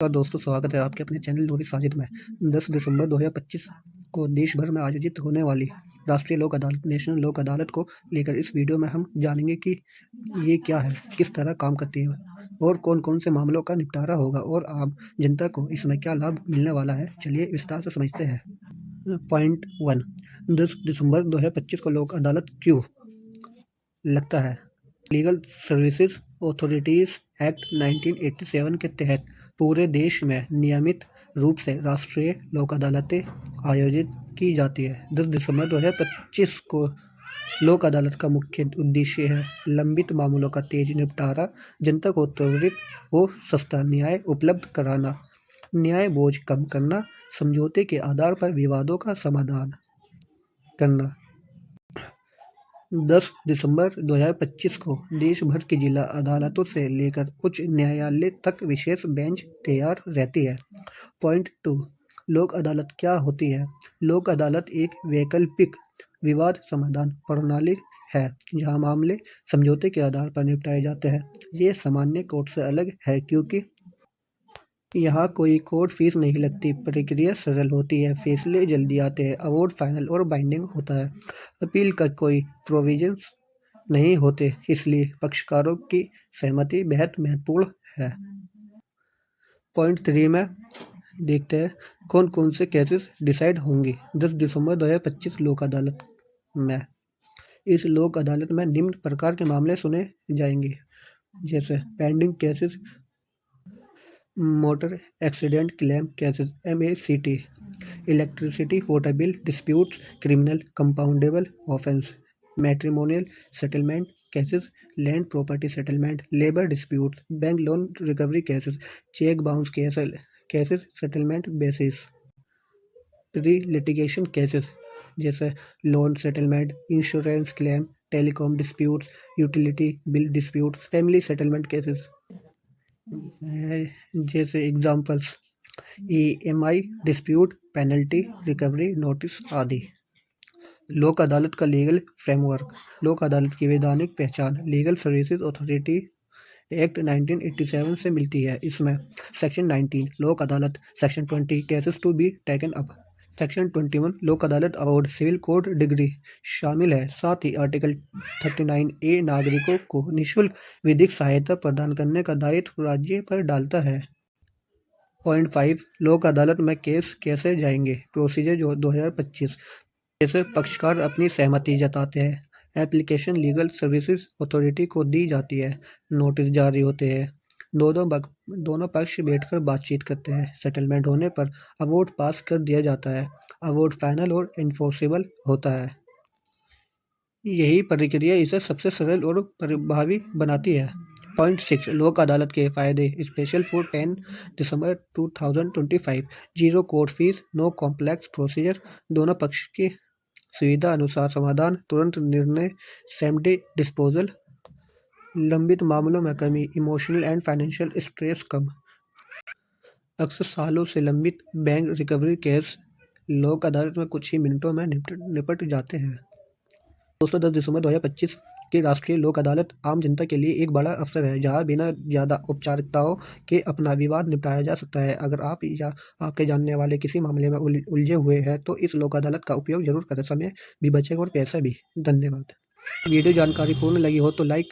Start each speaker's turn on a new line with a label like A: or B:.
A: और दोस्तों, स्वागत है आपके अपने चैनल नूरी साजिद में। 10 दिसंबर 2025 को देश भर में आयोजित होने वाली राष्ट्रीय लोक अदालत नेशनल लोक अदालत को लेकर इस वीडियो में हम जानेंगे कि ये क्या है, किस तरह काम करती है और कौन-कौन से मामलों का निपटारा होगा और आम जनता को इसमें क्या लाभ मिलने वाला है। चलिए विस्तार से समझते हैं। पॉइंट 1, 10 दिसंबर 2025 को लोक अदालत क्यों लगता है। लीगल सर्विसेज अथॉरिटीज़ एक्ट 1987 के तहत पूरे देश में नियमित रूप से राष्ट्रीय लोक अदालतें आयोजित की जाती है। 10 दिसंबर 2025 को लोक अदालत का मुख्य उद्देश्य है लंबित मामलों का तेज निपटारा, जनता को त्वरित व सस्ता न्याय उपलब्ध कराना, न्याय बोझ कम करना, समझौते के आधार पर विवादों का समाधान करना। 10 दिसंबर 2025 को देश भर की जिला अदालतों से लेकर उच्च न्यायालय तक विशेष बेंच तैयार रहती है। पॉइंट 2, लोक अदालत क्या होती है। लोक अदालत एक वैकल्पिक विवाद समाधान प्रणाली है जहां मामले समझौते के आधार पर निपटाए जाते हैं। ये सामान्य कोर्ट से अलग है क्योंकि यहाँ कोई कोर्ट फीस नहीं लगती, प्रक्रिया सरल होती है, फैसले जल्दी आते हैं, अवार्ड फाइनल और बाइंडिंग होता है, अपील का कोई प्रोविजंस नहीं होते, इसलिए पक्षकारों की सहमति बेहद महत्वपूर्ण है। पॉइंट 3 में देखते हैं कौन कौन से केसेस डिसाइड होंगी 10 दिसंबर 2025 लोक अदालत में। इस लोक अदालत में निम्न प्रकार के मामले सुने जाएंगे, जैसे pending cases, motor accident claim cases MACT, electricity water bill disputes, criminal compoundable offence, matrimonial settlement cases, land property settlement, labour disputes, bank loan recovery cases, cheque bounce cases settlement basis, pre litigation cases जैसे loan settlement, insurance claim, telecom disputes, utility bill disputes, family settlement cases जैसे examples EMI dispute, penalty recovery notice आदि। लोक अदालत का legal framework. लोक अदालत की वैधानिक पहचान लीगल सर्विसेज अथॉरिटी एक्ट 1987 से मिलती है। इसमें section 19 Lok Adalat, section 20 cases to be taken up, section 21 Lok अदालत अवार्ड सिविल कोर्ट डिग्री शामिल है। साथ ही आर्टिकल 39A नागरिकों को निःशुल्क विधिक सहायता प्रदान करने का दायित्व राज्य पर डालता है। पॉइंट 5, लोक अदालत में केस कैसे जाएंगे। प्रोसीजर 2025। जैसे पक्षकार अपनी सहमति जताते हैं, एप्लीकेशन लीगल सर्विसेज अथॉरिटी को दी जाती है, नोटिस जारी होते हैं, दोनों पक्ष बैठकर बातचीत करते हैं, सेटलमेंट होने पर अवार्ड पास कर दिया जाता है, अवार्ड फाइनल और इन्फोर्सेबल होता है। यही प्रक्रिया इसे सबसे सरल और प्रभावी बनाती है। पॉइंट 6, लोक अदालत के फायदे। Special for 10 December 2025, zero court fees, no complex procedure, दोनों पक्ष की सुविधा अनुसार समाधान, तुरंत निर्णय, सेम डे डिस्पोजल, लंबित मामलों में कमी, इमोशनल एंड फाइनेंशियल स्ट्रेस कम। अक्सर सालों से लंबित बैंक रिकवरी केस लोक अदालत में कुछ ही मिनटों में निपट जाते हैं। दोस्तों, 10 दिसंबर 2025 की राष्ट्रीय लोक अदालत आम जनता के लिए एक बड़ा अवसर है जहां बिना ज़्यादा औपचारिकताओं के अपना विवाद निपटाया जा सकता है। अगर आप या आपके जानने वाले किसी मामले में उलझे हुए हैं तो इस लोक अदालत का उपयोग जरूर करें, समय भी बचेगा और पैसा भी। धन्यवाद। वीडियो जानकारीपूर्ण लगी हो तो लाइक